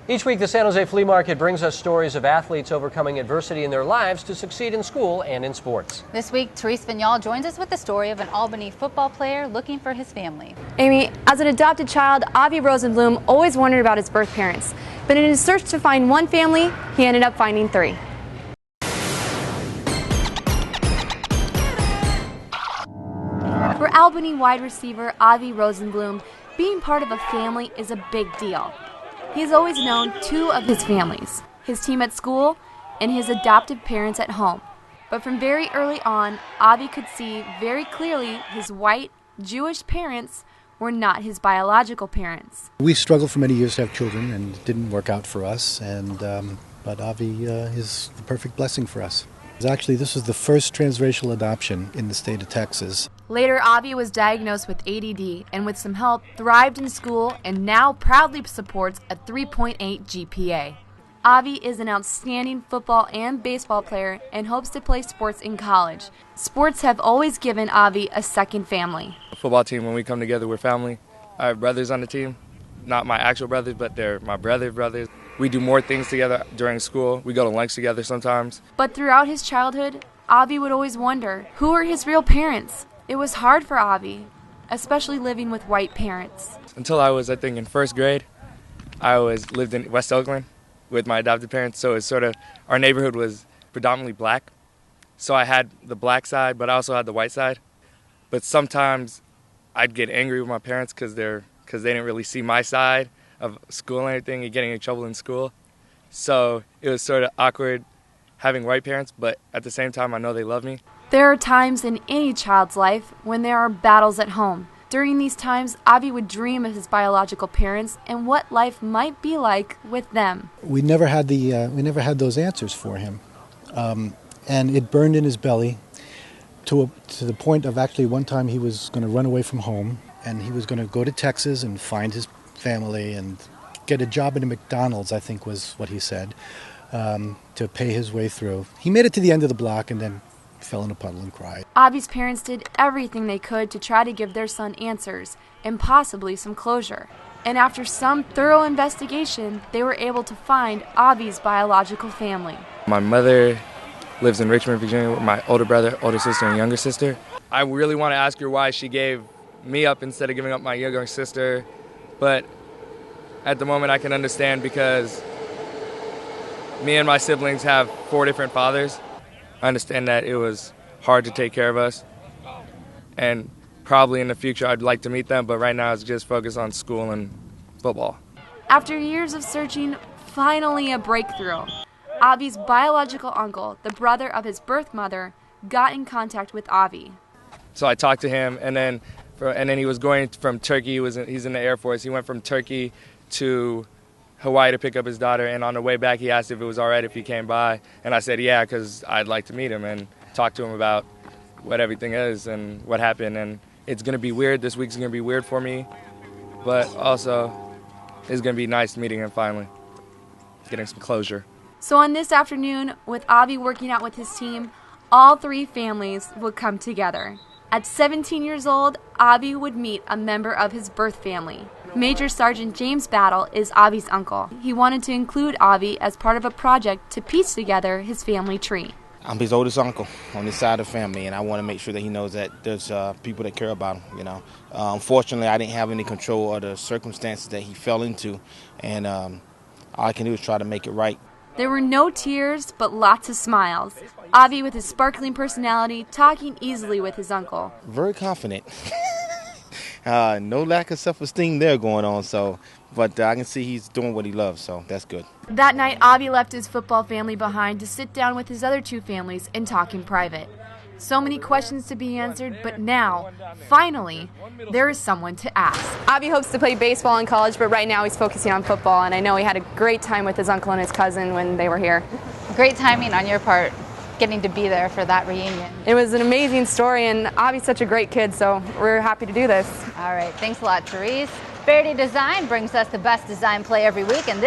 Each week, the San Jose Flea Market brings us stories of athletes overcoming adversity in their lives to succeed in school and in sports. This week, Therese Vinal joins us with the story of an Albany football player looking for his family. Amy, as an adopted child, Avi Rosenblum always wondered about his birth parents. But in his search to find one family, he ended up finding three. For Albany wide receiver Avi Rosenblum, being part of a family is a big deal. He has always known two of his families, his team at school and his adoptive parents at home. But from very early on, Avi could see very clearly his white, Jewish parents were not his biological parents. We struggled for many years to have children, and it didn't work out for us. But Avi is the perfect blessing for us. Actually, this was the first transracial adoption in the state of Texas. Later, Avi was diagnosed with ADD and with some help thrived in school and now proudly supports a 3.8 GPA. Avi is an outstanding football and baseball player and hopes to play sports in college. Sports have always given Avi a second family. The football team, when we come together, we're family. I have brothers on the team, not my actual brothers, but they're my brothers. We do more things together during school. We go to lunch together sometimes. But throughout his childhood, Avi would always wonder, who are his real parents? It was hard for Avi, especially living with white parents. Until I was, I think, in first grade, lived in West Oakland with my adopted parents. So it's sort of, our neighborhood was predominantly black. So I had the black side, but I also had the white side. But sometimes I'd get angry with my parents because they didn't really see my side of school and everything and getting in trouble in school. So it was sort of awkward having white parents, but at the same time I know they love me. There are times in any child's life when there are battles at home. During these times, Avi would dream of his biological parents and what life might be like with them. We never had those answers for him, and it burned in his belly to the point of actually one time he was going to run away from home, and he was going to go to Texas and find his family and get a job at a McDonald's, I think was what he said, to pay his way through. He made it to the end of the block and then fell in a puddle and cried. Avi's parents did everything they could to try to give their son answers and possibly some closure. And after some thorough investigation, they were able to find Avi's biological family. My mother lives in Richmond, Virginia with my older brother, older sister, and younger sister. I really want to ask her why she gave me up instead of giving up my younger sister. But at the moment I can understand because me and my siblings have 4 different fathers. I understand that it was hard to take care of us, and probably in the future I'd like to meet them, but right now it's just focused on school and football. After years of searching, finally a breakthrough. Avi's biological uncle, the brother of his birth mother, got in contact with Avi. So I talked to him, and then he was going from Turkey. He's in the Air Force. He went from Turkey to Hawaii to pick up his daughter, and on the way back he asked if it was all right if he came by, and I said yeah, because I'd like to meet him and talk to him about what everything is and what happened. And it's going to be weird. This week's going to be weird for me, but also it's going to be nice meeting him finally, getting some closure. So on this afternoon, with Avi working out with his team, all 3 families would come together. At 17 years old, Avi would meet a member of his birth family. Major Sergeant James Battle is Avi's uncle. He wanted to include Avi as part of a project to piece together his family tree. I'm his oldest uncle on this side of the family, and I want to make sure that he knows that there's people that care about him. Unfortunately, I didn't have any control of the circumstances that he fell into, and all I can do is try to make it right. There were no tears, but lots of smiles. Avi, with his sparkling personality, talking easily with his uncle. Very confident. No lack of self-esteem there going on, but I can see he's doing what he loves, so that's good. That night, Avi left his football family behind to sit down with his other 2 families and talk in private. So many questions to be answered, but now, finally, there is someone to ask. Avi hopes to play baseball in college, but right now he's focusing on football, and I know he had a great time with his uncle and his cousin when they were here. Great timing on your part, getting to be there for that reunion. It was an amazing story, and Avi's such a great kid, so we're happy to do this. All right, thanks a lot, Therese. Verity Design brings us the best design play every week, and